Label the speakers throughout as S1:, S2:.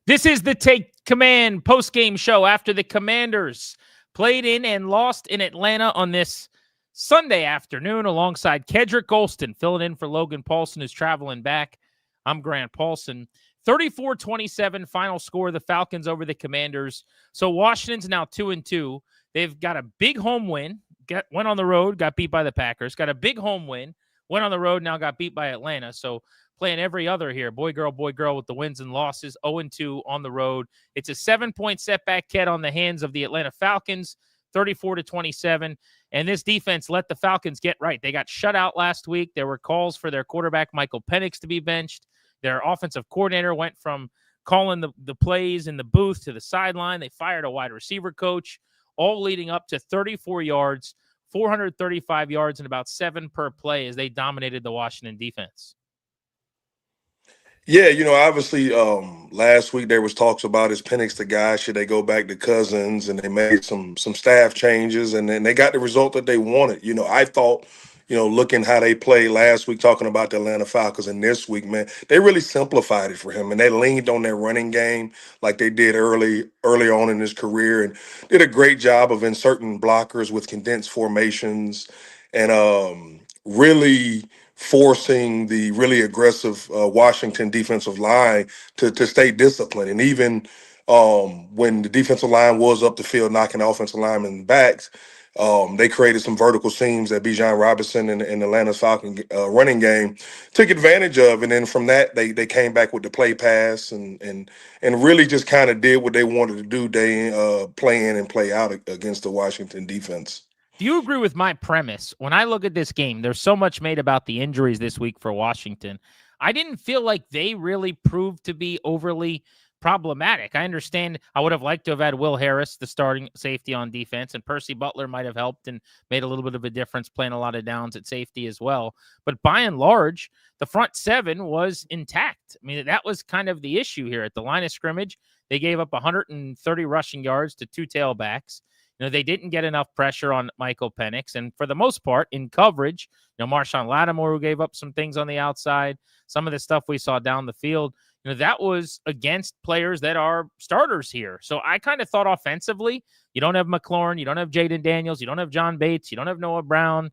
S1: This is the Take Command post-game show after the Commanders played in and lost in Atlanta on this Sunday afternoon alongside Kedric Golston, filling in for Logan Paulsen, who's traveling back. I'm Grant Paulsen. 34-27 final score of the Falcons over the Commanders. So Washington's now 2-2. They've got a big home win. Went on the road, got beat by the Packers. Got a big home win. Went on the road, now got beat by Atlanta. So playing every other here. Boy, girl with the wins and losses. 0-2 on the road. It's a 7-point setback, Ked, on the hands of the Atlanta Falcons, 34-27. And this defense let the Falcons get right. They got shut out last week. There were calls for their quarterback, Michael Penix, to be benched. Their offensive coordinator went from calling the plays in the booth to the sideline. They fired a wide receiver coach, all leading up to 34 yards, 435 yards, and about 7 per play as they dominated the Washington defense.
S2: Yeah, obviously last week there was talks about is Penix the guy? Should they go back to Cousins? And they made some staff changes, and then they got the result that they wanted. I thought, looking how they played last week, talking about the Atlanta Falcons, and this week, man, they really simplified it for him, and they leaned on their running game like they did early on in his career, and did a great job of inserting blockers with condensed formations, and really forcing the really aggressive Washington defensive line to stay disciplined. And even when the defensive line was up the field knocking the offensive linemen backs, they created some vertical seams that Bijan Robinson and Atlanta's Falcon running game took advantage of. And then from that, they came back with the play pass and really just kind of did what they wanted to do, play in and play out against the Washington defense.
S1: Do you agree with my premise? When I look at this game, there's so much made about the injuries this week for Washington. I didn't feel like they really proved to be overly problematic. I understand I would have liked to have had Will Harris, the starting safety on defense, and Percy Butler might have helped and made a little bit of a difference playing a lot of downs at safety as well. But by and large, the front seven was intact. I mean, that was kind of the issue here. At the line of scrimmage, they gave up 130 rushing yards to 2 tailbacks. They didn't get enough pressure on Michael Penix. And for the most part, in coverage, Marshawn Lattimore, who gave up some things on the outside, some of the stuff we saw down the field, that was against players that are starters here. So I kind of thought offensively, you don't have McLaurin, you don't have Jaden Daniels, you don't have John Bates, you don't have Noah Brown,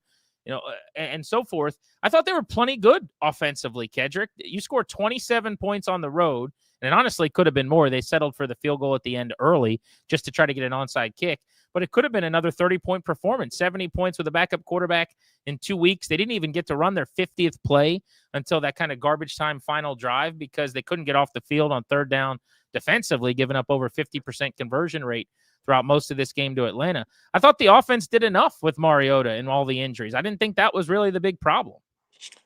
S1: and so forth. I thought they were plenty good offensively, Kedric. You scored 27 points on the road, and it honestly could have been more. They settled for the field goal at the end early just to try to get an onside kick. But it could have been another 30-point performance, 70 points with a backup quarterback in 2 weeks. They didn't even get to run their 50th play until that kind of garbage time final drive because they couldn't get off the field on third down defensively, giving up over 50% conversion rate throughout most of this game to Atlanta. I thought the offense did enough with Mariota and all the injuries. I didn't think that was really the big problem.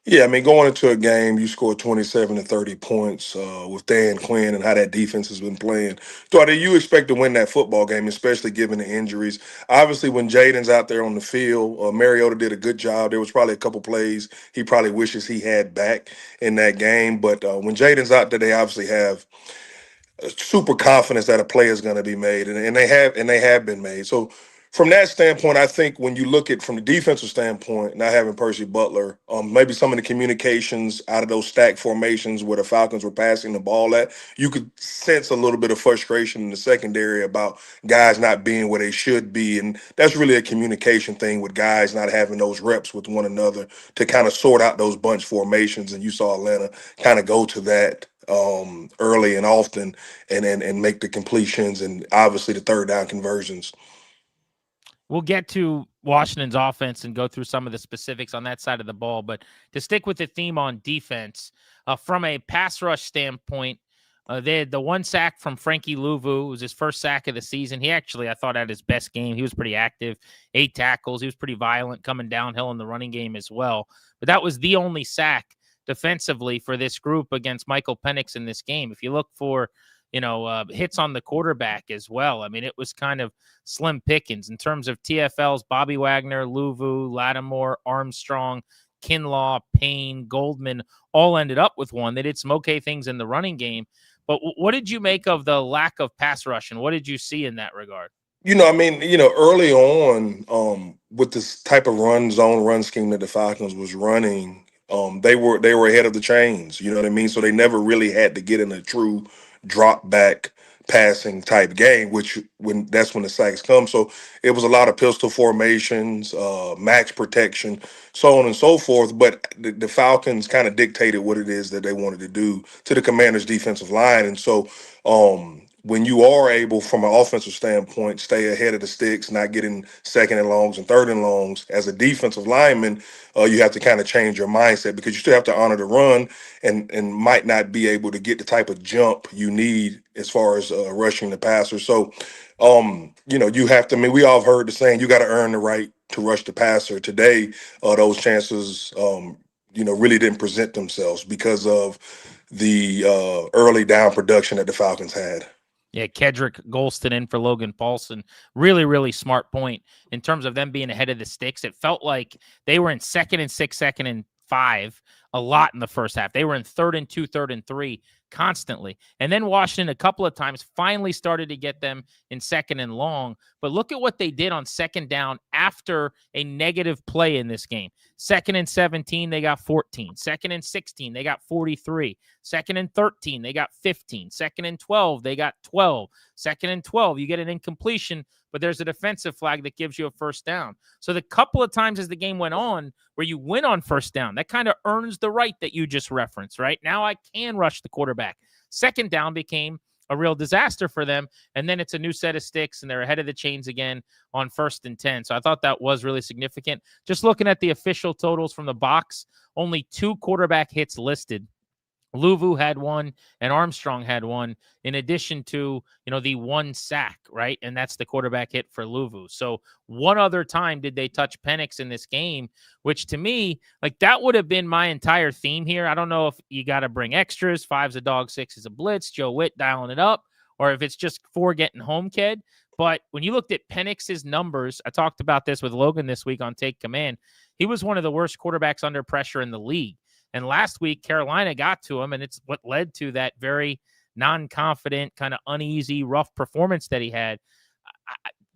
S2: Yeah, I mean, going into a game, you scored 27 to 30 points with Dan Quinn and how that defense has been playing. So do you expect to win that football game, especially given the injuries? Obviously, when Jaden's out there on the field, Mariota did a good job. There was probably a couple plays he probably wishes he had back in that game. But when Jaden's out there, they obviously have super confidence that a play is going to be made, and they have been made. So from that standpoint, I think when you look at from the defensive standpoint, not having Percy Butler, maybe some of the communications out of those stack formations where the Falcons were passing the ball at, you could sense a little bit of frustration in the secondary about guys not being where they should be. And that's really a communication thing with guys not having those reps with one another to kind of sort out those bunch formations. And you saw Atlanta kind of go to that early and often and make the completions and obviously the third down conversions.
S1: We'll get to Washington's offense and go through some of the specifics on that side of the ball. But to stick with the theme on defense, from a pass rush standpoint, they had the 1 sack from Frankie Louvu. It was his first sack of the season. He actually, I thought, had his best game. He was pretty active, 8 tackles. He was pretty violent coming downhill in the running game as well. But that was the only sack defensively for this group against Michael Penix in this game. If you look for hits on the quarterback as well. I mean, it was kind of slim pickings in terms of TFLs. Bobby Wagner, Louvu, Lattimore, Armstrong, Kinlaw, Payne, Goldman all ended up with 1. They did some okay things in the running game. But what did you make of the lack of pass rush, and what did you see in that regard?
S2: Early on with this type of run scheme that the Falcons was running, they were ahead of the chains. You know what I mean? So they never really had to get in a true drop back passing type game, which when that's when the sacks come. So it was a lot of pistol formations, max protection, so on and so forth. But the Falcons kind of dictated what it is that they wanted to do to the Commanders' defensive line. And so when you are able, from an offensive standpoint, stay ahead of the sticks, not getting second and longs and third and longs, as a defensive lineman, you have to kind of change your mindset because you still have to honor the run and might not be able to get the type of jump you need as far as rushing the passer. So, you have to. I mean, we all have heard the saying, you got to earn the right to rush the passer. Today, those chances, really didn't present themselves because of the early down production that the Falcons had.
S1: Yeah, Kedric Golston in for Logan Paulsen. Really, really smart point in terms of them being ahead of the sticks. It felt like they were in 2nd and 6, 2nd and 5 a lot in the first half. They were in 3rd and 2, 3rd and 3 constantly. And then Washington a couple of times finally started to get them in 2nd and long. But look at what they did on 2nd down after a negative play in this game. 2nd and 17, they got 14. 2nd and 16, they got 43. 2nd and 13, they got 15. 2nd and 12, they got 12. 2nd and 12, you get an incompletion, but there's a defensive flag that gives you a first down. So the couple of times as the game went on where you win on first down, that kind of earns the right that you just referenced, right? Now I can rush the quarterback. 2nd down became a real disaster for them, and then it's a new set of sticks, and they're ahead of the chains again on 1st and 10. So I thought that was really significant. Just looking at the official totals from the box, only 2 quarterback hits listed. Luvu had 1 and Armstrong had 1, in addition to, the 1 sack, right? And that's the quarterback hit for Luvu. So one other time did they touch Penix in this game, which to me, like, that would have been my entire theme here. I don't know if you got to bring extras, 5's a dog, 6 is a blitz, Joe Witt dialing it up, or if it's just 4 getting home, kid. But when you looked at Penix's numbers, I talked about this with Logan this week on Take Command. He was one of the worst quarterbacks under pressure in the league. And last week, Carolina got to him, and it's what led to that very non-confident, kind of uneasy, rough performance that he had.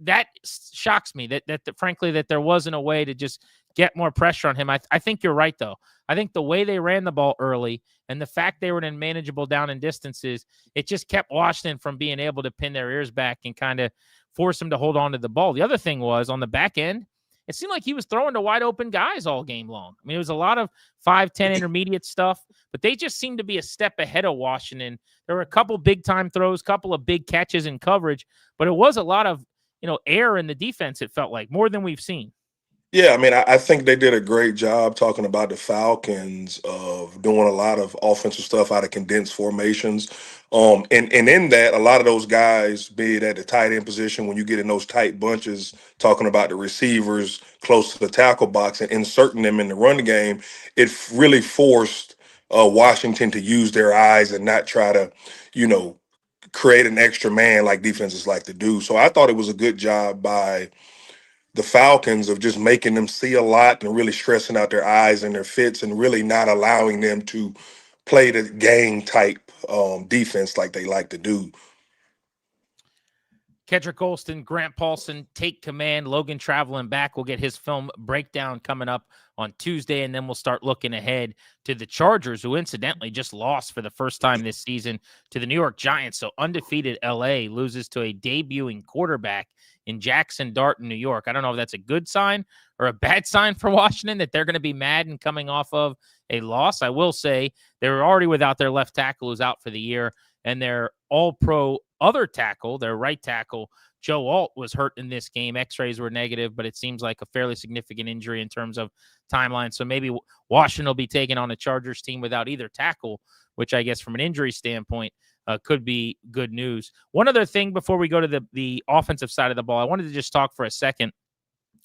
S1: That shocks me that frankly, that there wasn't a way to just get more pressure on him. I think you're right, though. I think the way they ran the ball early and the fact they were in manageable down and distances, it just kept Washington from being able to pin their ears back and kind of force them to hold on to the ball. The other thing was on the back end, it seemed like he was throwing to wide open guys all game long. I mean, it was a lot of 5-10 intermediate stuff, but they just seemed to be a step ahead of Washington. There were a couple big time throws, couple of big catches in coverage, but it was a lot of, air in the defense. It felt like more than we've seen.
S2: Yeah, I mean, I think they did a great job talking about the Falcons of doing a lot of offensive stuff out of condensed formations. And in that, a lot of those guys, be it at the tight end position, when you get in those tight bunches, talking about the receivers close to the tackle box and inserting them in the run game, it really forced Washington to use their eyes and not try to, create an extra man like defenses like to do. So I thought it was a good job by the Falcons of just making them see a lot and really stressing out their eyes and their fits and really not allowing them to play the game type defense like they like to do.
S1: Kedric Golston, Grant Paulsen take command. Logan traveling back. We'll get his film breakdown coming up on Tuesday, and then we'll start looking ahead to the Chargers, who incidentally just lost for the first time this season to the New York Giants. So undefeated LA loses to a debuting quarterback in Jackson Dart in New York. I don't know if that's a good sign or a bad sign for Washington that they're going to be mad and coming off of a loss. I will say they were already without their left tackle who's out for the year, and their all-pro other tackle, their right tackle, Joe Alt, was hurt in this game. X-rays were negative, but it seems like a fairly significant injury in terms of timeline. So maybe Washington will be taking on a Chargers team without either tackle, which I guess from an injury standpoint could be good news. One other thing before we go to the offensive side of the ball, I wanted to just talk for a second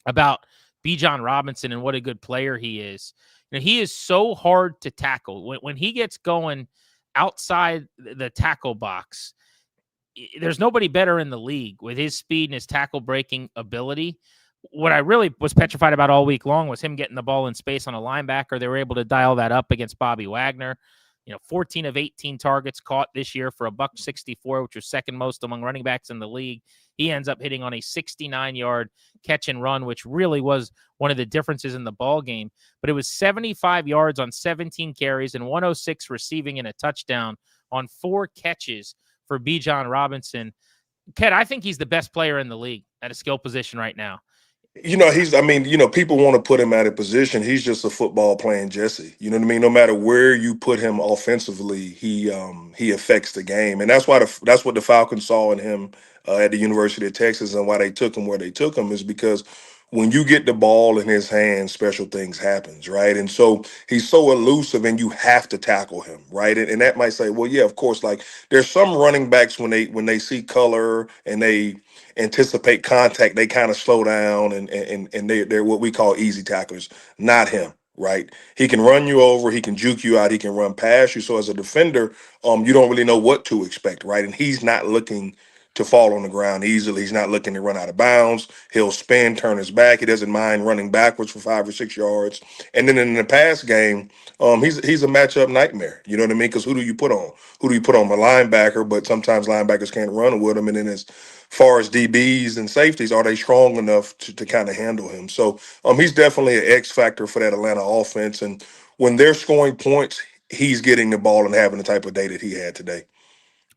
S1: about Bijan Robinson and what a good player he is. He is so hard to tackle. When he gets going outside the tackle box, there's nobody better in the league with his speed and his tackle breaking ability. What I really was petrified about all week long was him getting the ball in space on a linebacker. They were able to dial that up against Bobby Wagner. 14 of 18 targets caught this year for $164, which was second most among running backs in the league. He ends up hitting on a 69-yard catch and run, which really was one of the differences in the ball game. But it was 75 yards on 17 carries and 106 receiving and a touchdown on 4 catches for Bijan Robinson. Ked, I think he's the best player in the league at a skill position right now.
S2: People want to put him at a position. He's just a football playing Jesse. You know what I mean? No matter where you put him offensively, he affects the game, and that's what the Falcons saw in him at the University of Texas, and why they took him where they took him is because when you get the ball in his hands, special things happens, right? And so he's so elusive, and you have to tackle him, right? And that might say, well, yeah, of course. Like there's some running backs when they see color and they anticipate contact, they kind of slow down and they're what we call easy tacklers. Not him, right? He can run you over, he can juke you out, he can run past you. So as a defender, you don't really know what to expect, right? And he's not looking to fall on the ground easily. He's not looking to run out of bounds. He'll spin, turn his back. He doesn't mind running backwards for 5 or 6 yards. And then in the pass game, he's a matchup nightmare. You know what I mean? Because who do you put on? Who do you put on? A linebacker, but sometimes linebackers can't run with him. And then as far as DBs and safeties, are they strong enough to kind of handle him? So he's definitely an X factor for that Atlanta offense. And when they're scoring points, he's getting the ball and having the type of day that he had today.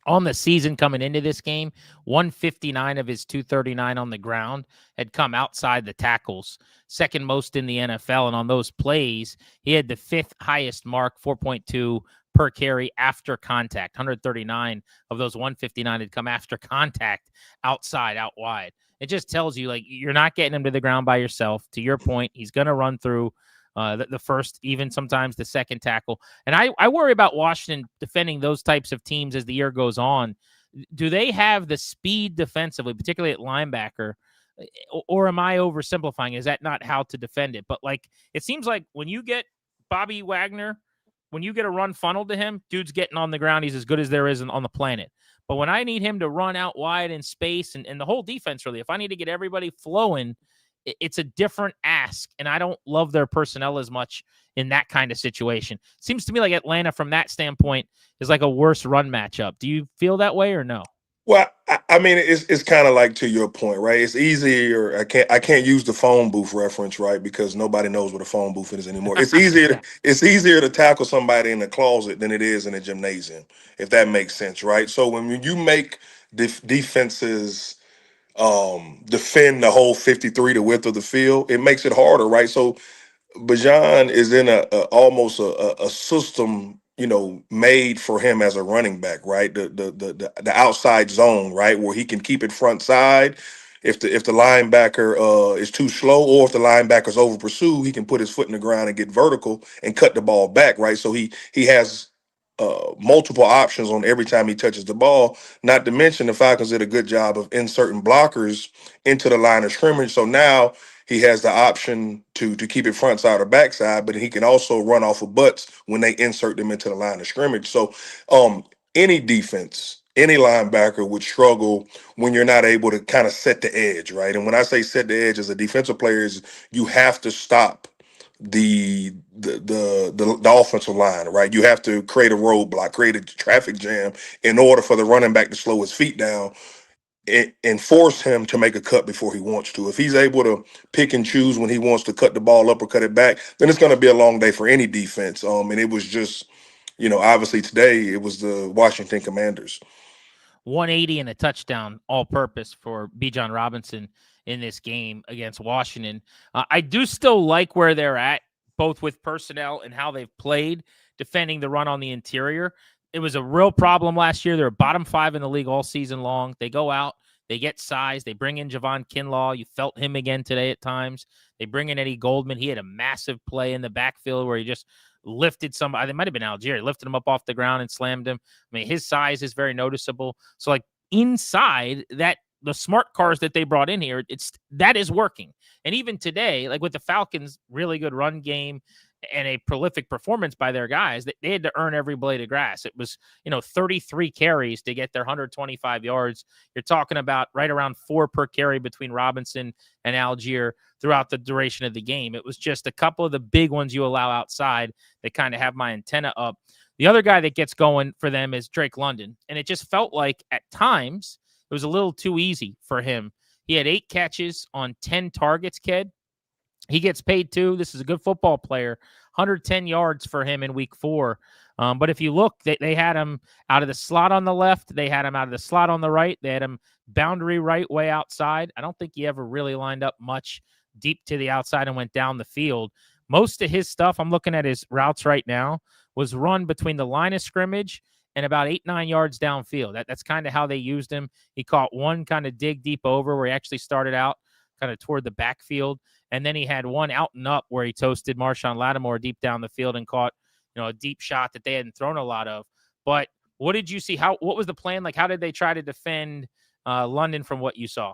S1: On the season coming into this game, 159 of his 239 on the ground had come outside the tackles, second most in the NFL. And on those plays, he had the fifth highest mark, 4.2 per carry after contact. 139 of those 159 had come after contact, outside, out wide. It just tells you, like, you're not getting him to the ground by yourself. To your point, he's going to run through the first, even sometimes the second tackle. And I worry about Washington defending those types of teams as the year goes on. Do they have the speed defensively, particularly at linebacker, or am I oversimplifying? Is that not how to defend it? But like, it seems like when you get Bobby Wagner, when you get a run funneled to him, dude's getting on the ground. He's as good as there is on the planet. But when I need him to run out wide in space and the whole defense, really, if I need to get everybody flowing, it's a different ask, and I don't love their personnel as much in that kind of situation. Seems to me like Atlanta, from that standpoint, is like a worse run matchup. Do you feel that way or no?
S2: Well, I mean, it's kind of like, to your point, right? It's easier. I can't use the phone booth reference, right? Because nobody knows what a phone booth is anymore. It's easier.
S1: Yeah.
S2: It's easier to tackle somebody in the closet than it is in a gymnasium, if that makes sense, right? So when you make defenses defend the whole 53, the width of the field, it makes it harder, right? So Bijan is in almost a system, made for him as a running back, right? The outside zone, right, where he can keep it front side. If the linebacker is too slow, or if the linebacker's over pursue, he can put his foot in the ground and get vertical and cut the ball back, right? So he has multiple options on every time he touches the ball. Not to mention the Falcons did a good job of inserting blockers into the line of scrimmage. So now he has the option to keep it front side or backside, but he can also run off of butts when they insert them into the line of scrimmage. So any defense, any linebacker would struggle when you're not able to kind of set the edge, right? And when I say set the edge as a defensive player, is you have to stop the offensive line, right? You have to create a roadblock, create a traffic jam in order for the running back to slow his feet down and force him to make a cut before he wants to. If he's able to pick and choose when he wants to cut the ball up or cut it back, then it's going to be a long day for any defense. And it was just, obviously today it was the Washington Commanders.
S1: 180 and a touchdown, all purpose for Bijan Robinson in this game against Washington. I do still like where they're at, both with personnel and how they've played defending the run on the interior. It was a real problem last year. They're bottom 5 in the league all season long. They go out, they get size, they bring in Javon Kinlaw. You felt him again today at times. They bring in Eddie Goldman. He had a massive play in the backfield where he just lifted somebody. It might have been Algier. Lifted him up off the ground and slammed him. I mean, his size is very noticeable. So, like, inside that, the smart cars that they brought in here, that is working. And even today, like with the Falcons, really good run game and a prolific performance by their guys, they had to earn every blade of grass. It was, 33 carries to get their 125 yards. You're talking about right around 4 per carry between Robinson and Algier throughout the duration of the game. It was just a couple of the big ones you allow outside that kind of have my antenna up. The other guy that gets going for them is Drake London. And it just felt like at times it was a little too easy for him. He had 8 catches on 10 targets, Ked. He gets paid too. This is a good football player. 110 yards for him in week 4. But if you look, they had him out of the slot on the left. They had him out of the slot on the right. They had him boundary right, way outside. I don't think he ever really lined up much deep to the outside and went down the field. Most of his stuff, I'm looking at his routes right now, was run between the line of scrimmage and about 8-9 yards downfield. That's kind of how they used him. He caught one kind of dig deep over where he actually started out kind of toward the backfield. And then he had one out and up where he toasted Marshawn Lattimore deep down the field and caught, a deep shot that they hadn't thrown a lot of. But what did you see? What was the plan? Like, how did they try to defend London from what you saw?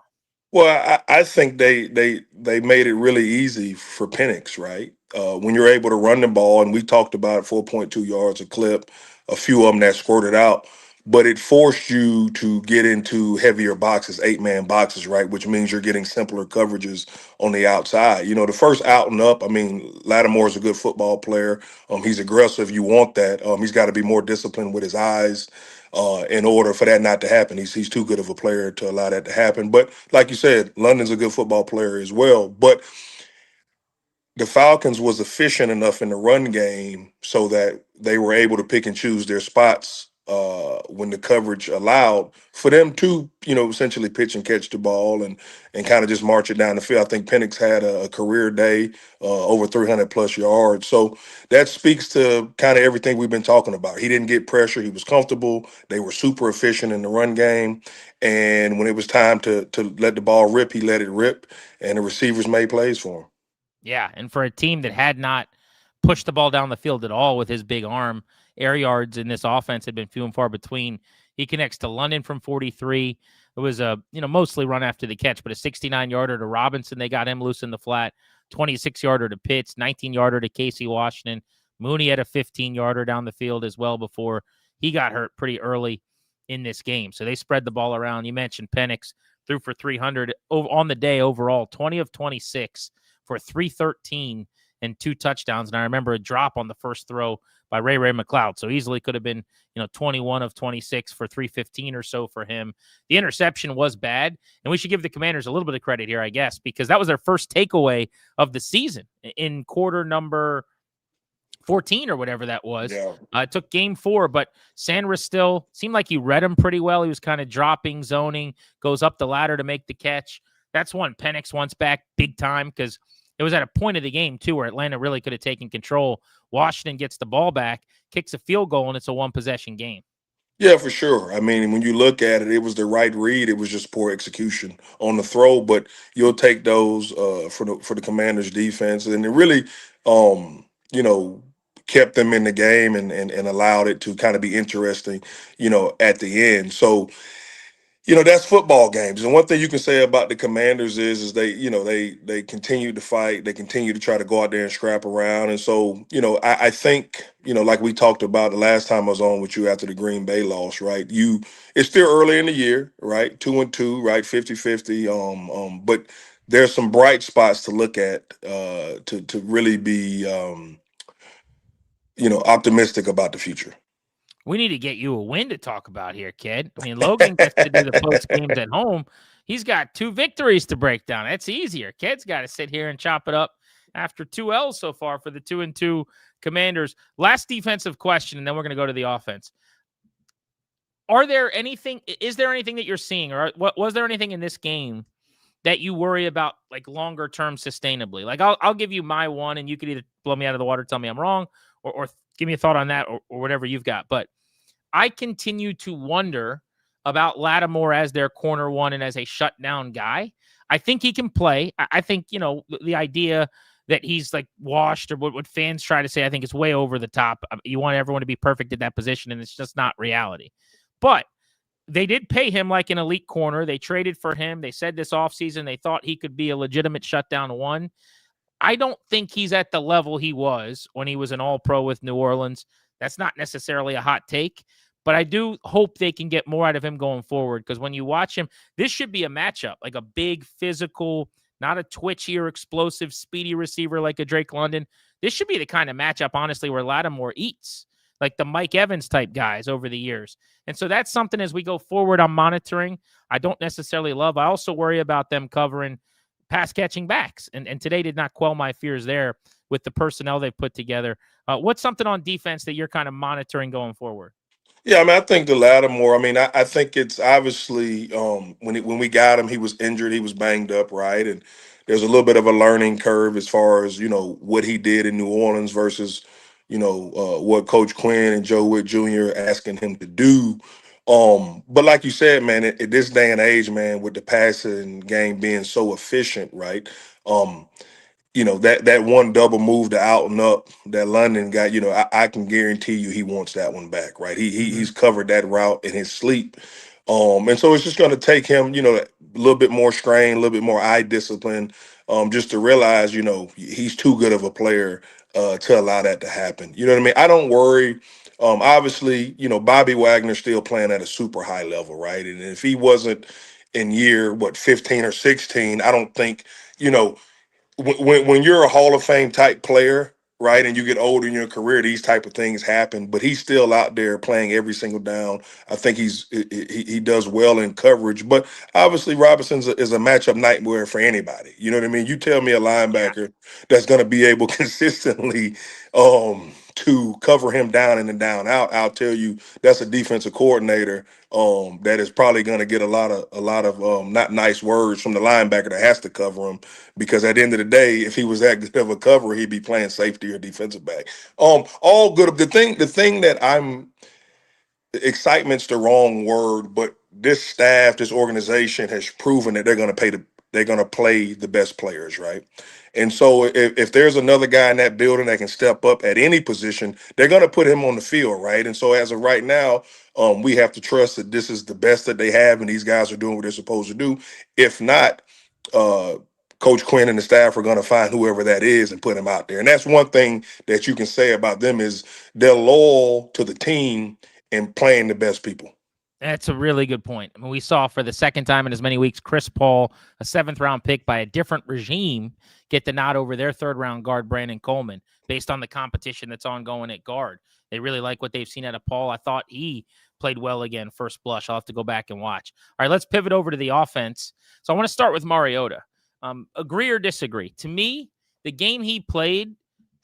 S2: Well, I think they made it really easy for Penix, right? When you're able to run the ball, and we talked about 4.2 yards a clip, a few of them that squirted out, but it forced you to get into heavier boxes, 8-man boxes, right? Which means you're getting simpler coverages on the outside. The first out and up, I mean, Lattimore's a good football player. He's aggressive. You want that. He's got to be more disciplined with his eyes. In order for that not to happen. He's too good of a player to allow that to happen. But like you said, London's a good football player as well. But the Falcons was efficient enough in the run game so that they were able to pick and choose their spots when the coverage allowed for them to, essentially pitch and catch the ball and kind of just march it down the field. I think Penix had a career day, over 300 plus yards. So that speaks to kind of everything we've been talking about. He didn't get pressure. He was comfortable. They were super efficient in the run game. And when it was time to let the ball rip, he let it rip, and the receivers made plays for him.
S1: Yeah, and for a team that had not pushed the ball down the field at all with his big arm, air yards in this offense had been few and far between. He connects to London from 43. It was a, mostly run after the catch, but a 69-yarder to Robinson. They got him loose in the flat. 26-yarder to Pitts, 19-yarder to Casey Washington. Mooney had a 15-yarder down the field as well before he got hurt pretty early in this game. So they spread the ball around. You mentioned Penix threw for 300 on the day overall, 20 of 26 for 313 and 2 touchdowns. And I remember a drop on the first throw by Ray McLeod. So easily could have been, 21 of 26 for 315 or so for him. The interception was bad. And we should give the Commanders a little bit of credit here, I guess, because that was their first takeaway of the season in quarter number 14 or whatever that was.
S2: Yeah.
S1: It took game 4, but Sanders still seemed like he read him pretty well. He was kind of dropping, zoning, goes up the ladder to make the catch. That's one Penix wants back big time because it was at a point of the game, too, where Atlanta really could have taken control. Washington gets the ball back, kicks a field goal, and it's a one-possession game.
S2: Yeah, for sure. I mean, when you look at it, it was the right read. It was just poor execution on the throw, but you'll take those for the Commanders' defense, and it really, kept them in the game and allowed it to kind of be interesting, at the end. So, that's football games. And one thing you can say about the Commanders is they continue to fight. They continue to try to go out there and scrap around. And so, I think, like we talked about the last time I was on with you after the Green Bay loss, right? It's still early in the year, right? 2-2, right? 50-50. But there's some bright spots to look at to really be, optimistic about the future.
S1: We need to get you a win to talk about here, kid. I mean, Logan gets to do the post games at home. He's got 2 victories to break down. That's easier. Kid's got to sit here and chop it up after 2 L's so far for the 2-2 Commanders. Last defensive question, and then we're going to go to the offense. Is there anything that you're seeing, or was there anything in this game that you worry about, like longer term sustainably? Like I'll give you my one, and you could either blow me out of the water, tell me I'm wrong, or give me a thought on that or whatever you've got. But I continue to wonder about Lattimore as their corner one and as a shutdown guy. I think he can play. I think, the idea that he's like washed or what fans try to say, I think it's way over the top. You want everyone to be perfect at that position, and it's just not reality. But they did pay him like an elite corner. They traded for him. They said this offseason they thought he could be a legitimate shutdown one. I don't think he's at the level he was when he was an all-pro with New Orleans. That's not necessarily a hot take, but I do hope they can get more out of him going forward, because when you watch him, this should be a matchup, like a big, physical, not a twitchy or explosive, speedy receiver like a Drake London. This should be the kind of matchup, honestly, where Lattimore eats, like the Mike Evans type guys over the years. And so that's something as we go forward I'm monitoring. I don't necessarily love. I also worry about them covering pass catching backs. And today did not quell my fears there with the personnel they've put together. What's something on defense that you're kind of monitoring going forward?
S2: Yeah, I mean, I think the latter more. I mean, I think it's obviously when we got him, he was injured, he was banged up, right? And there's a little bit of a learning curve as far as what he did in New Orleans versus what Coach Quinn and Joe Witt Jr. are asking him to do. But like you said, man, at this day and age, man, with the passing game being so efficient, right? That one double move to out and up that London got, I can guarantee you he wants that one back, right? He's covered that route in his sleep. And so it's just going to take him, a little bit more strain, a little bit more eye discipline, just to realize, he's too good of a player to allow that to happen. You know what I mean? I don't worry. Obviously, Bobby Wagner's still playing at a super high level, right? And if he wasn't in year, 15 or 16, I don't think, you know, when you're a Hall of Fame type player, right, and you get older in your career, these type of things happen. But he's still out there playing every single down. I think he does well in coverage. But obviously, Robinson is a matchup nightmare for anybody. You know what I mean? You tell me a
S1: Yeah.
S2: linebacker that's going to be able consistently to cover him down in and down out. I'll tell you that's a defensive coordinator that is probably going to get a lot of not nice words from the linebacker that has to cover him, because at the end of the day, if he was that good of a cover, he'd be playing safety or defensive back. All good. The thing that excitement's the wrong word, but this staff, this organization has proven that they're going to play the best players, right? And so if there's another guy in that building that can step up at any position, they're going to put him on the field, right? And so as of right now, we have to trust that this is the best that they have, and these guys are doing what they're supposed to do. If not, uh, Coach Quinn and the staff are going to find whoever that is and put him out there. And that's one thing that you can say about them is they're loyal to the team and playing the best people.
S1: That's a really good point. I mean, we saw for the second time in as many weeks, Chris Paul, a 7th-round pick by a different regime, get the nod over their 3rd-round guard, Brandon Coleman, based on the competition that's ongoing at guard. They really like what they've seen out of Paul. I thought he played well again, first blush. I'll have to go back and watch. All right, let's pivot over to the offense. So I want to start with Mariota. Agree or disagree? To me, the game he played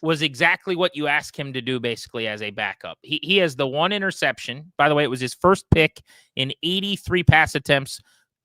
S1: was exactly what you ask him to do basically as a backup. He has the one interception. By the way, it was his first pick in 83 pass attempts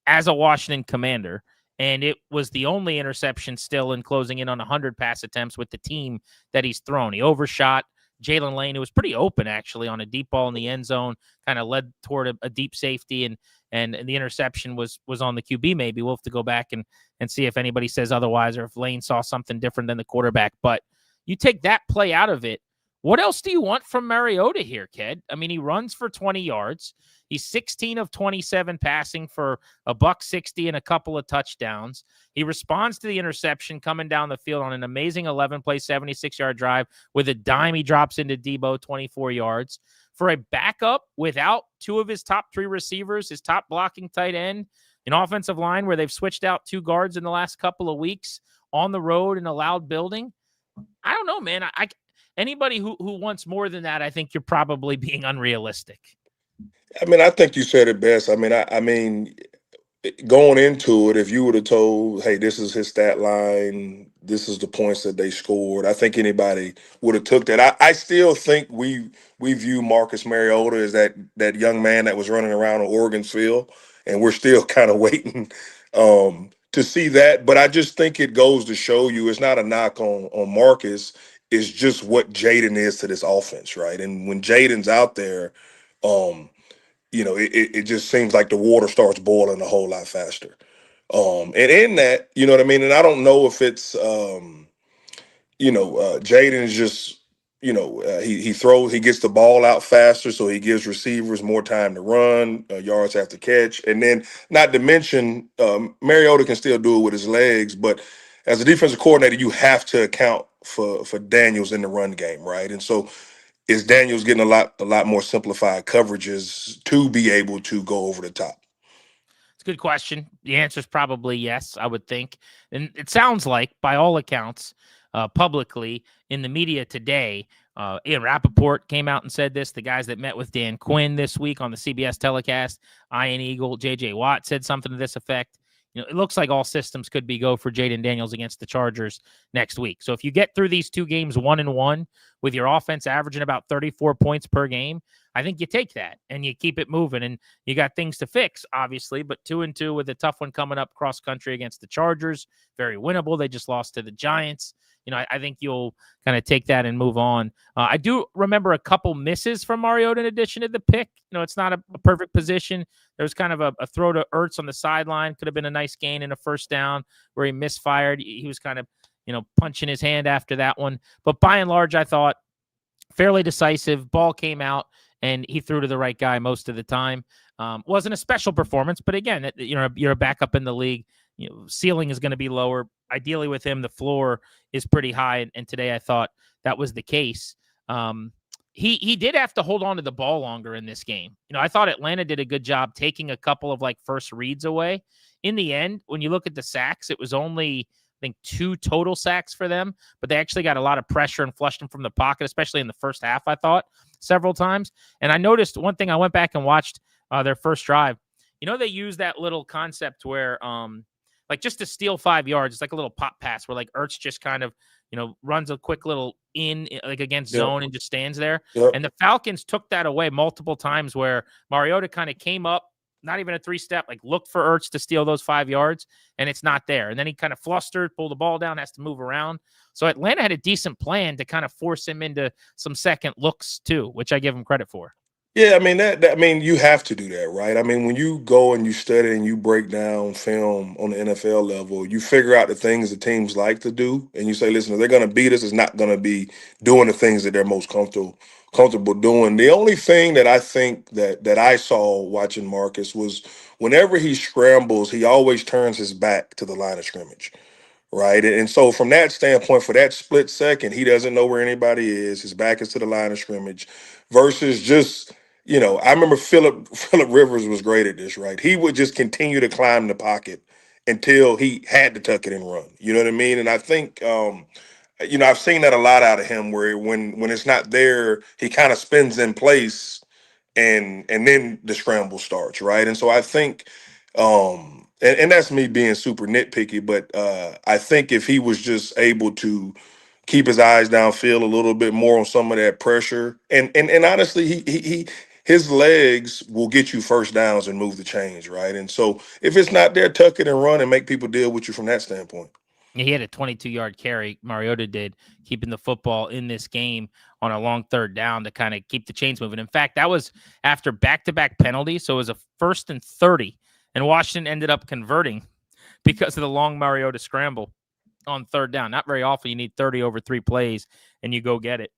S1: as a Washington Commander, and it was the only interception still in closing in on 100 pass attempts with the team that he's thrown. He overshot Jalen Lane. It was pretty open, actually, on a deep ball in the end zone, kind of led toward a deep safety, and the interception was on the QB maybe. We'll have to go back and see if anybody says otherwise or if Lane saw something different than the quarterback, but you take that play out of it. What else do you want from Mariota here, Ked? I mean, he runs for 20 yards. He's 16 of 27 passing for $160 and a couple of touchdowns. He responds to the interception coming down the field on an amazing 11-play, 76-yard drive with a dime. He drops into Deebo, 24 yards. For a backup without 2 of his top 3 receivers, his top blocking tight end, an offensive line where they've switched out 2 guards in the last couple of weeks on the road in a loud building, I don't know, man. Anybody who wants more than that, I think you're probably being unrealistic.
S2: I mean, I think you said it best. I mean, going into it, if you would have told, hey, this is his stat line, this is the points that they scored, I think anybody would have took that. I still think we view Marcus Mariota as that young man that was running around on Oregon's field, and we're still kind of waiting to see that. But I just think it goes to show you it's not a knock on Marcus. It's just what Jaden is to this offense, right? And when Jaden's out there, um, it just seems like the water starts boiling a whole lot faster. And in that, you know what I mean? And I don't know if it's, Jaden is just, he gets the ball out faster, so he gives receivers more time to run, yards after catch. And then not to mention, Mariota can still do it with his legs, but as a defensive coordinator, you have to account for Daniels in the run game, right? And so is Daniels getting a lot more simplified coverages to be able to go over the top?
S1: It's a good question. The answer is probably yes, I would think. And it sounds like, by all accounts, publicly in the media today, Ian Rappaport came out and said this. The guys that met with Dan Quinn this week on the CBS telecast, Ian Eagle, J.J. Watt said something to this effect. it looks like all systems could be go for Jaden Daniels against the Chargers next week. So if you get through these 2 games 1-1 with your offense averaging about 34 points per game, I think you take that and you keep it moving. And you got things to fix, obviously, but 2-2 with a tough one coming up cross country against the Chargers, very winnable. They just lost to the Giants. I think you'll kind of take that and move on. I do remember a couple misses from Mariota in addition to the pick. It's not a perfect position. There was kind of a throw to Ertz on the sideline. Could have been a nice gain in a first down where he misfired. He was kind of, punching his hand after that one. But by and large, I thought fairly decisive. Ball came out, and he threw to the right guy most of the time. Wasn't a special performance, but again, you're a backup in the league. Ceiling is going to be lower. Ideally with him, the floor is pretty high. And today I thought that was the case. He did have to hold on to the ball longer in this game. I thought Atlanta did a good job taking a couple of first reads away. In the end, when you look at the sacks, it was only, I think, 2 total sacks for them, but they actually got a lot of pressure and flushed them from the pocket, especially in the first half, I thought, several times. And I noticed one thing. I went back and watched their first drive. They use that little concept where just to steal 5 yards, it's like a little pop pass where Ertz just kind of, runs a quick little in against zone and just stands there.
S2: Yep.
S1: And the Falcons took that away multiple times where Mariota kind of came up, not even a 3-step, looked for Ertz to steal those 5 yards, and it's not there. And then he kind of flustered, pulled the ball down, has to move around. So Atlanta had a decent plan to kind of force him into some second looks too, which I give him credit for.
S2: Yeah, I mean that you have to do that, right? I mean, when you go and you study and you break down film on the NFL level, you figure out the things the teams like to do, and you say, listen, if they're going to beat us, it's not going to be doing the things that they're most comfortable doing. The only thing that I think that I saw watching Marcus was whenever he scrambles, he always turns his back to the line of scrimmage. Right. And so from that standpoint, for that split second, he doesn't know where anybody is. His back is to the line of scrimmage versus just, I remember Philip Rivers was great at this, right? He would just continue to climb the pocket until he had to tuck it and run. You know what I mean? And I think I've seen that a lot out of him where when it's not there, he kind of spins in place and then the scramble starts, right? And so I think and that's me being super nitpicky, but I think if he was just able to keep his eyes downfield a little bit more on some of that pressure, and honestly, he his legs will get you first downs and move the chains, right? And so if it's not there, tuck it and run and make people deal with you from that standpoint.
S1: He had a 22-yard carry, Mariota did, keeping the football in this game on a long third down to kind of keep the chains moving. In fact, that was after back-to-back penalties, so it was a 1st and 30, and Washington ended up converting because of the long Mariota scramble on third down. Not very often you need 30 over 3 plays, and you go get it.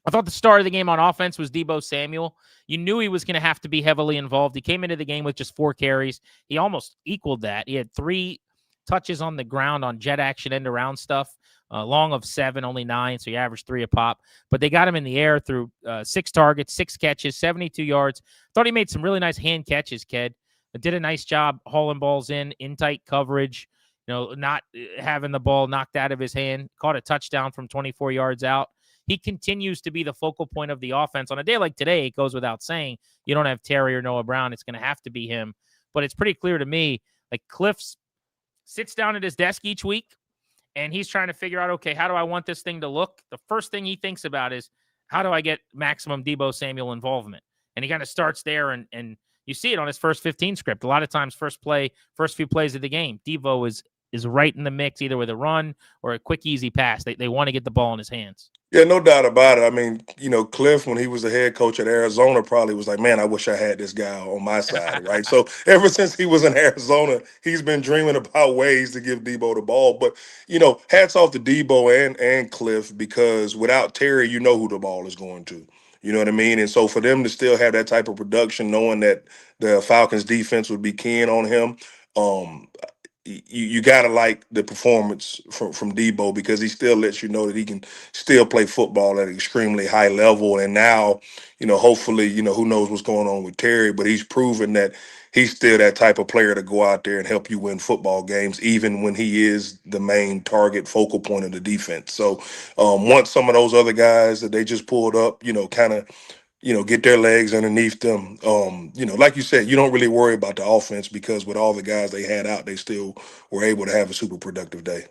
S1: I thought the start of the game on offense was Deebo Samuel. You knew he was going to have to be heavily involved. He came into the game with just 4 carries. He almost equaled that. He had 3 touches on the ground on jet action end around stuff, long of 7, only 9, so you average 3 a pop. But they got him in the air through 6 targets, 6 catches, 72 yards. Thought he made some really nice hand catches, Ked. Did a nice job hauling balls in tight coverage, not having the ball knocked out of his hand. Caught a touchdown from 24 yards out. He continues to be the focal point of the offense. On a day like today, it goes without saying, you don't have Terry or Noah Brown. It's going to have to be him. But it's pretty clear to me, Cliff's sits down at his desk each week, and he's trying to figure out, okay, how do I want this thing to look? The first thing he thinks about is, how do I get maximum Deebo Samuel involvement? And he kind of starts there, and you see it on his first 15 script. A lot of times, first few plays of the game, Deebo is right in the mix, either with a run or a quick, easy pass. They want to get the ball in his hands.
S2: Yeah, no doubt about it. I mean, Cliff, when he was the head coach at Arizona, probably was like, man, I wish I had this guy on my side, right? So ever since he was in Arizona, he's been dreaming about ways to give Deebo the ball. But, hats off to Deebo and Cliff, because without Terry, you know who the ball is going to. You know what I mean? And so for them to still have that type of production, knowing that the Falcons defense would be keying on him, you got to like the performance from Deebo, because he still lets you know that he can still play football at an extremely high level. And now, hopefully, who knows what's going on with Terry, but he's proven that he's still that type of player to go out there and help you win football games, even when he is the main target focal point of the defense. So once some of those other guys that they just pulled up, kind of get their legs underneath them. Like you said, you don't really worry about the offense because with all the guys they had out, they still were able to have a super productive day.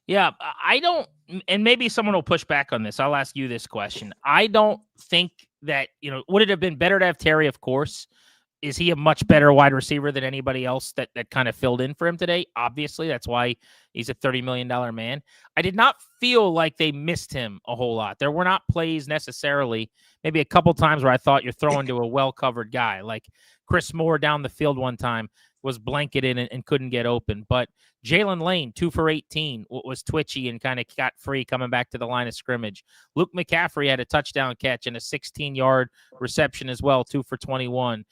S1: Yeah, I don't, and maybe someone will push back on this. I'll ask you this question. I don't think that, would it have been better to have Terry? Of course. Is he a much better wide receiver than anybody else that kind of filled in for him today? Obviously, that's why he's a $30 million man. I did not feel like they missed him a whole lot. There were not plays necessarily, maybe a couple times where I thought you're throwing to a well-covered guy. Like Chris Moore down the field one time was blanketed and couldn't get open. But Jalen Lane, 2 for 18, was twitchy and kind of got free coming back to the line of scrimmage. Luke McCaffrey had a touchdown catch and a 16-yard reception as well, 2 for 21.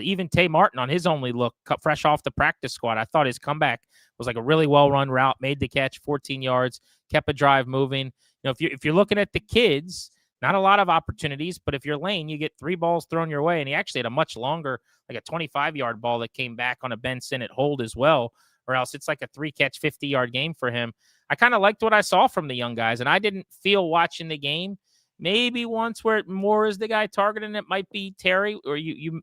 S1: Even Tay Martin on his only look, fresh off the practice squad, I thought his comeback was like a really well-run route, made the catch, 14 yards, kept a drive moving. If you're looking at the kids, not a lot of opportunities, but if you're Lane, you get 3 balls thrown your way, and he actually had a much longer, like a 25-yard ball that came back on a Ben Sinnott hold as well, or else it's like a 3-catch, 50-yard game for him. I kind of liked what I saw from the young guys, and I didn't feel watching the game maybe once where Moore is the guy targeting it might be Terry, or you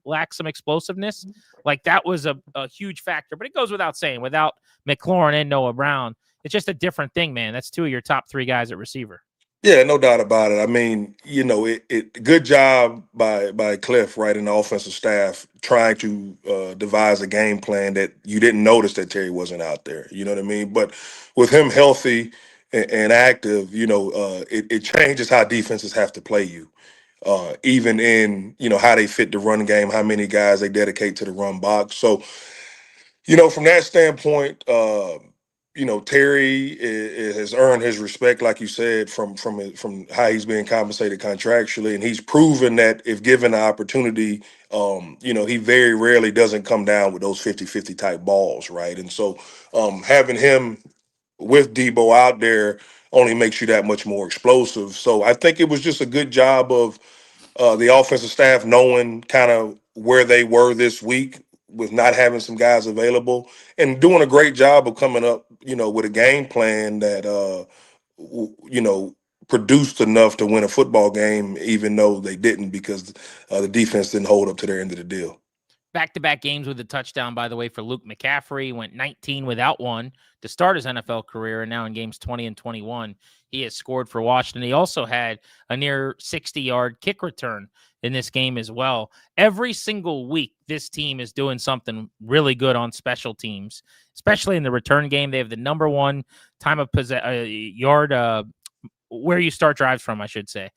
S1: lack some explosiveness. Like that was a huge factor, but it goes without saying, without McLaurin and Noah Brown, it's just a different thing, man. That's 2 of your top 3 guys at receiver.
S2: Yeah, no doubt about it. I mean, good job by Cliff, right, and the offensive staff trying to devise a game plan that you didn't notice that Terry wasn't out there. You know what I mean? But with him healthy and active, it changes how defenses have to play you. Even in how they fit the run game, how many guys they dedicate to the run box. So from that standpoint, Terry has earned his respect, like you said, from how he's being compensated contractually, and he's proven that if given the opportunity, he very rarely doesn't come down with those 50-50 type balls, right? And so having him with Deebo out there only makes you that much more explosive. So I think it was just a good job of the offensive staff knowing kind of where they were this week with not having some guys available and doing a great job of coming up, with a game plan that, produced enough to win a football game, even though they didn't because the defense didn't hold up to their end of the deal.
S1: Back-to-back games with a touchdown, by the way, for Luke McCaffrey. Went 19 without one to start his NFL career, and now in games 20 and 21, he has scored for Washington. He also had a near 60-yard kick return in this game as well. Every single week, this team is doing something really good on special teams, especially in the return game. They have the number 1 time of yard where you start drives from, I should say.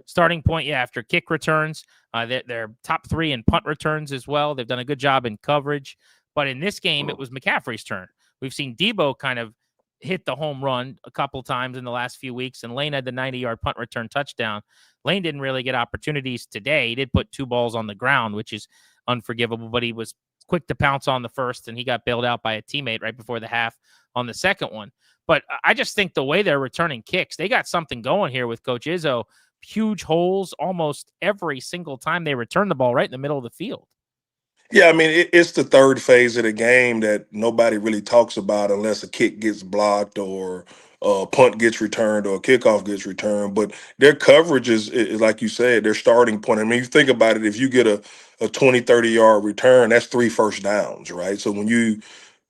S1: Starting point, after kick returns. They're top 3 in punt returns as well. They've done a good job in coverage. But in this game, it was McCaffrey's turn. We've seen Deebo kind of hit the home run a couple times in the last few weeks, and Lane had the 90-yard punt return touchdown. Lane didn't really get opportunities today. He did put 2 balls on the ground, which is unforgivable, but he was quick to pounce on the first, and he got bailed out by a teammate right before the half on the second one. But I just think the way they're returning kicks, they got something going here with Coach Izzo. Huge holes almost every single time they return the ball right in the middle of the field.
S2: Yeah, I mean, it's the third phase of the game that nobody really talks about unless a kick gets blocked or a punt gets returned or a kickoff gets returned. But their coverage is like you said, their starting point. I mean, you think about it, if you get a 20, 30-yard return, that's 3 first downs, right? So when you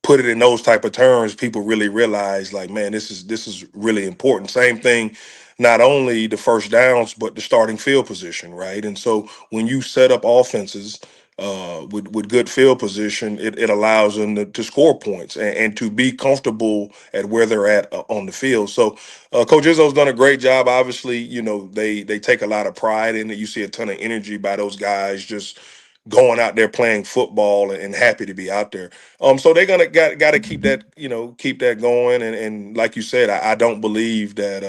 S2: put it in those type of terms, people really realize, like, man, this is really important. Same thing, not only the first downs, but the starting field position, right? And so when you set up offenses with good field position, it allows them to score points and to be comfortable at where they're at on the field. So Coach Izzo's done a great job. Obviously, they take a lot of pride in it. You see a ton of energy by those guys just going out there playing football and happy to be out there. So they're gonna got to keep that going. And like you said, I don't believe that.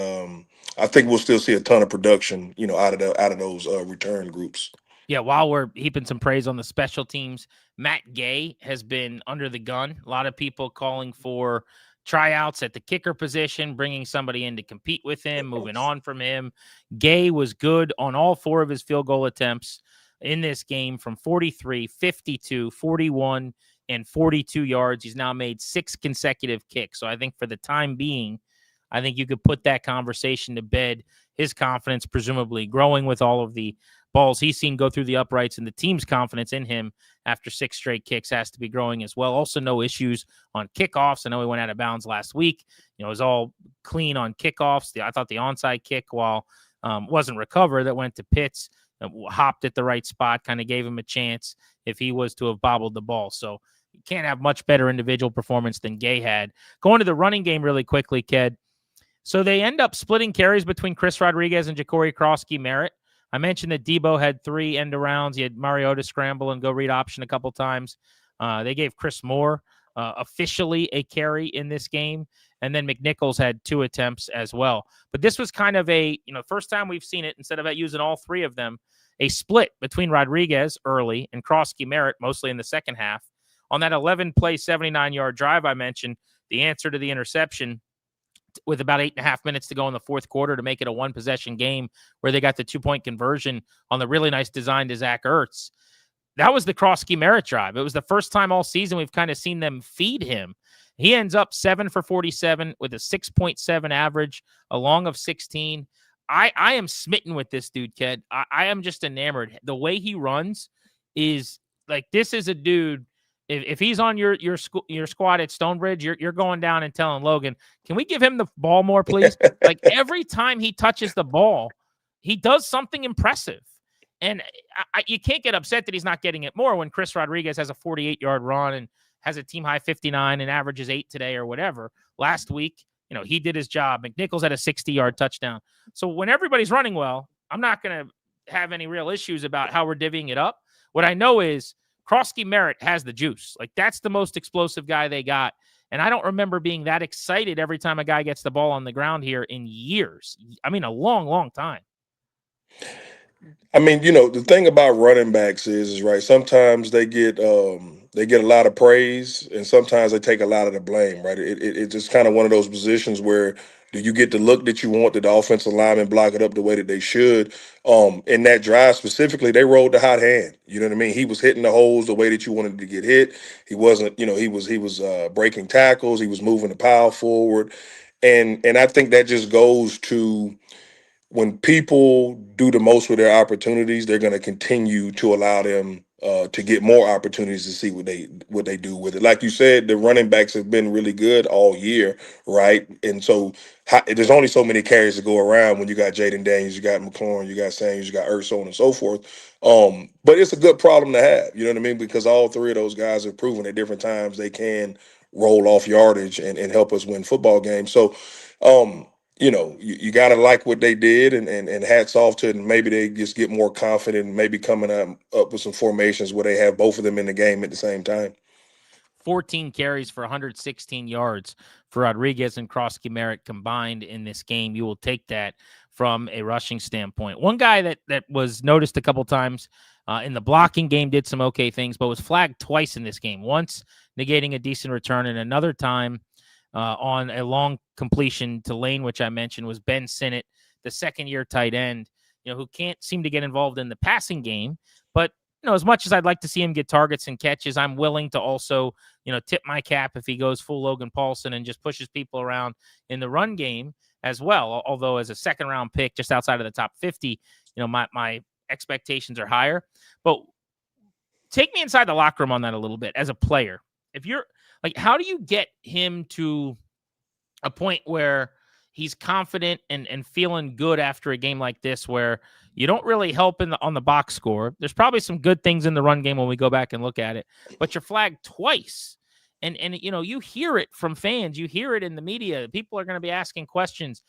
S2: I think we'll still see a ton of production, out of those return groups.
S1: Yeah, while we're heaping some praise on the special teams, Matt Gay has been under the gun. A lot of people calling for tryouts at the kicker position, bringing somebody in to compete with him, moving on from him. Gay was good on all 4 of his field goal attempts in this game from 43, 52, 41, and 42 yards. He's now made 6 consecutive kicks. So I think for the time being, I think you could put that conversation to bed his confidence presumably growing with all of the balls he's seen go through the uprights, and the team's confidence in him after 6 straight kicks has to be growing as well. Also, no issues on kickoffs. I know he went out of bounds last week. It was all clean on kickoffs. I thought the onside kick, while wasn't recovered, that went to Pitts, hopped at the right spot, kind of gave him a chance if he was to have bobbled the ball. So you can't have much better individual performance than Gay had. Going to the running game really quickly, Ked. So they end up splitting carries between Chris Rodriguez and Ja'Cory Crosskey-Merritt. I mentioned that Deebo had 3 end arounds. He had Mariota scramble and go read option a couple times. They gave Chris Moore officially a carry in this game. And then McNichols had 2 attempts as well. But this was kind of a, first time we've seen it, instead of using all 3 of them, a split between Rodriguez early and Crosskey-Merritt mostly in the second half. On that 11-play, 79-yard drive I mentioned, the answer to the interception with about 8.5 minutes to go in the fourth quarter to make it a 1-possession game where they got the 2-point conversion on the really nice design to Zach Ertz. That was the Crosskey-Merritt drive. It was the first time all season we've kind of seen them feed him. He ends up 7 for 47 with a 6.7 average, a long of 16. I am smitten with this dude, Ked. I am just enamored. The way he runs is like, this is a dude. If he's on your squad at Stonebridge, you're going down and telling Logan, can we give him the ball more, please? Like, every time he touches the ball, he does something impressive. And you can't get upset that he's not getting it more when Chris Rodriguez has a 48-yard run and has a team-high 59 and averages 8 today or whatever. Last week, he did his job. McNichols had a 60-yard touchdown. So when everybody's running well, I'm not going to have any real issues about how we're divvying it up. What I know is Crosskey-Merritt has the juice. Like, that's the most explosive guy they got. And I don't remember being that excited every time a guy gets the ball on the ground here in years. I mean, a long, long time.
S2: I mean, the thing about running backs is right. Sometimes they get a lot of praise, and sometimes they take a lot of the blame. Right? It's just kind of one of those positions where, do you get the look that you want? Did the offensive lineman block it up the way that they should? In that drive specifically, they rolled the hot hand. You know what I mean? He was hitting the holes the way that you wanted to get hit. He wasn't. He was breaking tackles. He was moving the pile forward, and I think that just goes to, when people do the most with their opportunities, they're going to continue to allow them to get more opportunities to see what they do with it. Like you said, the running backs have been really good all year, right? And so there's only so many carries to go around when you got Jaden Daniels, you got McLaurin, you got Sanders, you got Ertz, so on and so forth. But it's a good problem to have, you know what I mean? Because all 3 of those guys have proven at different times they can roll off yardage and help us win football games. So, you got to like what they did, and hats off to it. And maybe they just get more confident and maybe coming up with some formations where they have both of them in the game at the same time.
S1: 14 carries for 116 yards for Rodriguez and Crosskey-Merritt combined in this game. You will take that from a rushing standpoint. One guy that was noticed a couple times in the blocking game, did some okay things, but was flagged twice in this game. Once negating a decent return, and another time on a long completion to Lane, which I mentioned, was Ben Sinnott, the second-year tight end, who can't seem to get involved in the passing game. But, as much as I'd like to see him get targets and catches, I'm willing to also, tip my cap if he goes full Logan Paulsen and just pushes people around in the run game as well. Although as a second-round pick, just outside of the top 50, my expectations are higher. But take me inside the locker room on that a little bit as a player. If you're like, how do you get him to a point where he's confident and feeling good after a game like this, where you don't really help on the box score? There's probably some good things in the run game when we go back and look at it, but you're flagged twice. And you hear it from fans. You hear it in the media. People are going to be asking questions.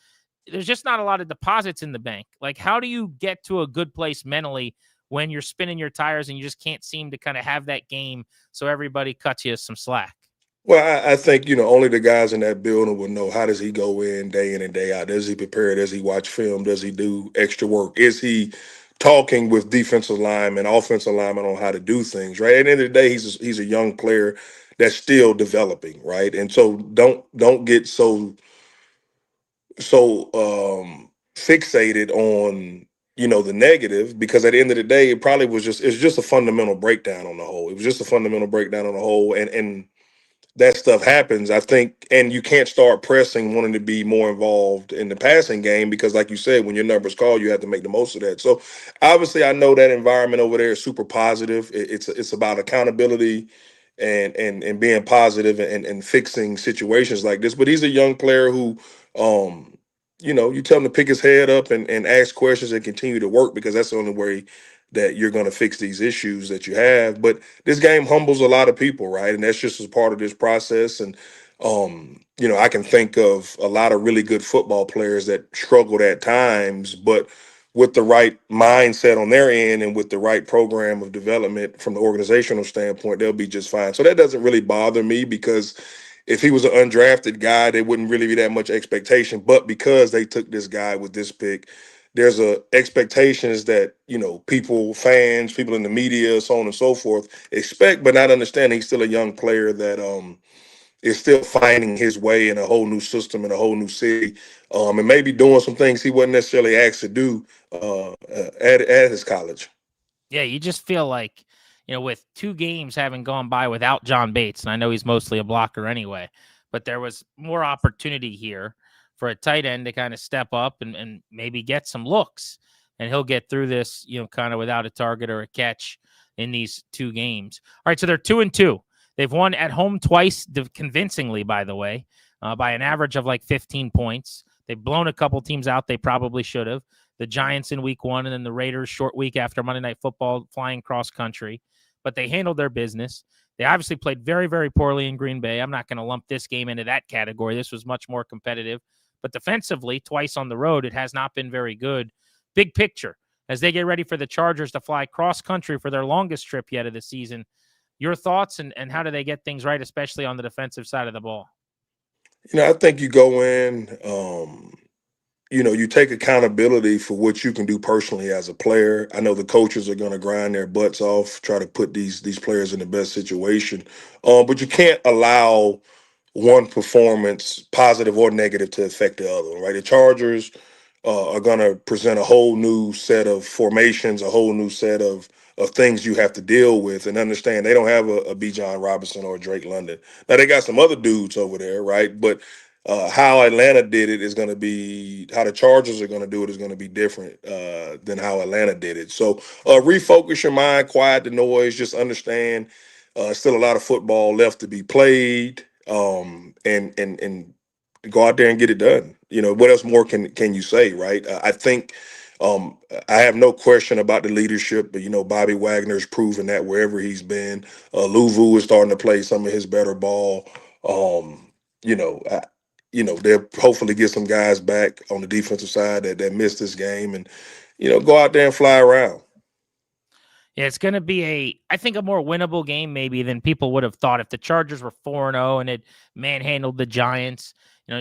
S1: There's just not a lot of deposits in the bank. Like, how do you get to a good place mentally when you're spinning your tires and you just can't seem to kind of have that game so everybody cuts you some slack?
S2: Well, I think, only the guys in that building will know, how does he go in and day out? Does he prepare? Does he watch film? Does he do extra work? Is he talking with defensive linemen, offensive linemen on how to do things, right? At the end of the day, he's a young player that's still developing, right? And so don't get so fixated on, the negative, because at the end of the day, it's just a fundamental breakdown on the whole. It was just a fundamental breakdown on the whole. And that stuff happens, I think, and you can't start pressing, wanting to be more involved in the passing game because, like you said, when your numbers call, you have to make the most of that. So, obviously, I know that environment over there is super positive. It's about accountability and being positive and fixing situations like this. But he's a young player who, you tell him to pick his head up and ask questions and continue to work because that's the only way that you're going to fix these issues that you have. But this game humbles a lot of people, right? And that's just as part of this process. And I can think of a lot of really good football players that struggled at times, but with the right mindset on their end and with the right program of development from the organizational standpoint, they'll be just fine. So that doesn't really bother me because if he was an undrafted guy, there wouldn't really be that much expectation. But because they took this guy with this pick, there's a expectations that people, fans, people in the media, so on and so forth, expect, but not understanding he's still a young player that is still finding his way in a whole new system in a whole new city, and maybe doing some things he wasn't necessarily asked to do at his college.
S1: Yeah, you just feel like, with 2 games having gone by without John Bates, and I know he's mostly a blocker anyway, but there was more opportunity here for a tight end to kind of step up and maybe get some looks. And he'll get through this, kind of without a target or a catch in these 2 games. All right, so they're 2-2. They've won at home twice, convincingly, by the way, by an average of like 15 points. They've blown a couple teams out they probably should have. The Giants in week 1 and then the Raiders short week after Monday Night Football flying cross country. But they handled their business. They obviously played very, very poorly in Green Bay. I'm not going to lump this game into that category. This was much more competitive. But defensively, twice on the road, it has not been very good. Big picture, as they get ready for the Chargers to fly cross country for their longest trip yet of the season, your thoughts and how do they get things right, especially on the defensive side of the ball?
S2: I think you go in, you take accountability for what you can do personally as a player. I know the coaches are going to grind their butts off, try to put these players in the best situation, but you can't allow one performance, positive or negative, to affect the other. Right? The Chargers are going to present a whole new set of formations, a whole new set of things you have to deal with, and understand they don't have a Bijan Robinson or a Drake London. Now they got some other dudes over there, right? But how Atlanta did it is going to be how the Chargers are going to do it is going to be different than how Atlanta did it. So refocus your mind, quiet the noise, just understand still a lot of football left to be played, and go out there and get it done. What else more can you say, right? I think I have no question about the leadership, but Bobby Wagner's proven that wherever he's been. Luvu is starting to play some of his better ball. You know, I, they'll hopefully get some guys back on the defensive side that missed this game, and go out there and fly around.
S1: Yeah, it's going to be I think, a more winnable game maybe than people would have thought if the Chargers were 4-0 and it manhandled the Giants.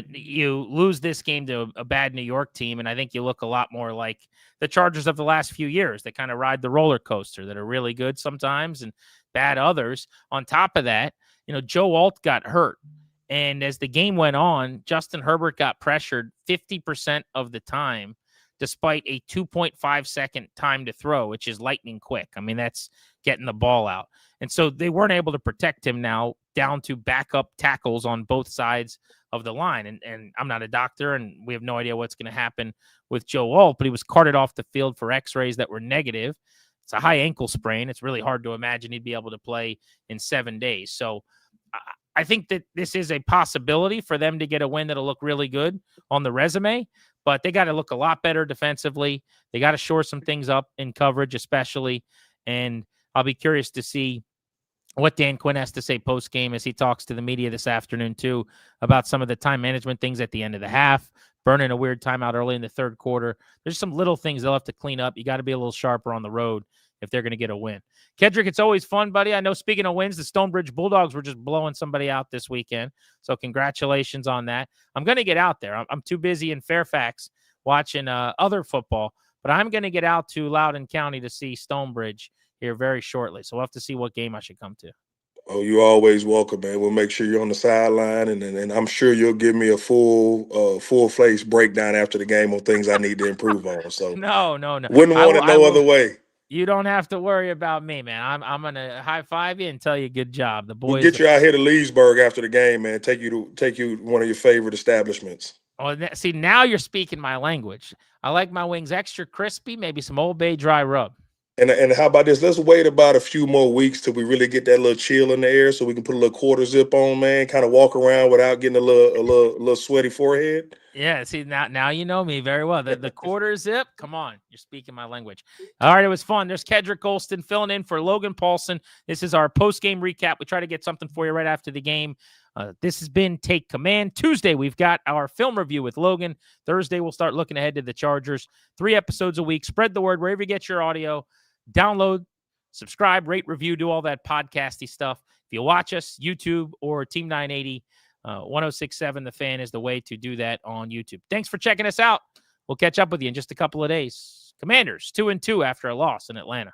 S1: You lose this game to a bad New York team, and I think you look a lot more like the Chargers of the last few years. They kind of ride the roller coaster that are really good sometimes and bad others. On top of that, Joe Alt got hurt. And as the game went on, Justin Herbert got pressured 50% of the time, despite a 2.5-second time to throw, which is lightning quick. I mean, that's getting the ball out. And so they weren't able to protect him now, down to backup tackles on both sides of the line. And I'm not a doctor, and we have no idea what's going to happen with Joe Alt, but he was carted off the field for x-rays that were negative. It's a high ankle sprain. It's really hard to imagine he'd be able to play in 7 days. So I think that this is a possibility for them to get a win that'll look really good on the resume, but they got to look a lot better defensively. They got to shore some things up in coverage, especially. And I'll be curious to see what Dan Quinn has to say post-game as he talks to the media this afternoon, too, about some of the time management things at the end of the half, burning a weird timeout early in the third quarter. There's some little things they'll have to clean up. You got to be a little sharper on the road if they're going to get a win. Kedric, it's always fun, buddy. I know, speaking of wins, the Stonebridge Bulldogs were just blowing somebody out this weekend, so congratulations on that. I'm going to get out there. I'm too busy in Fairfax watching other football, but I'm going to get out to Loudoun County to see Stonebridge here very shortly, so we'll have to see what game I should come to.
S2: Oh, you're always welcome, man. We'll make sure you're on the sideline, and I'm sure you'll give me a full face breakdown after the game on things I need to improve on. So
S1: No.
S2: wouldn't
S1: I
S2: want
S1: will.
S2: it
S1: I
S2: no other
S1: will.
S2: way.
S1: You don't have to worry about me, man. I'm gonna high five you and tell you good job. The
S2: We'll
S1: boys.
S2: get you out here to Leesburg after the game, man. Take you to one of your favorite establishments.
S1: Oh, see, now you're speaking my language. I like my wings extra crispy, maybe some Old Bay dry rub.
S2: And how about this? Let's wait about a few more weeks till we really get that little chill in the air, so we can put a little quarter zip on, man. Kind of walk around without getting a little sweaty forehead.
S1: Yeah, see, now you know me very well. The quarter zip, come on, you're speaking my language. All right, it was fun. There's Kedric Golston filling in for Logan Paulsen. This is our post-game recap. We try to get something for you right after the game. This has been Take Command. Tuesday, we've got our film review with Logan. Thursday, we'll start looking ahead to the Chargers. 3 episodes a week. Spread the word wherever you get your audio. Download, subscribe, rate, review, do all that podcasty stuff. If you watch us, YouTube or Team 980, 1067 The Fan is the way to do that on YouTube. Thanks for checking us out. We'll catch up with you in just a couple of days. Commanders 2-2 after a loss in Atlanta.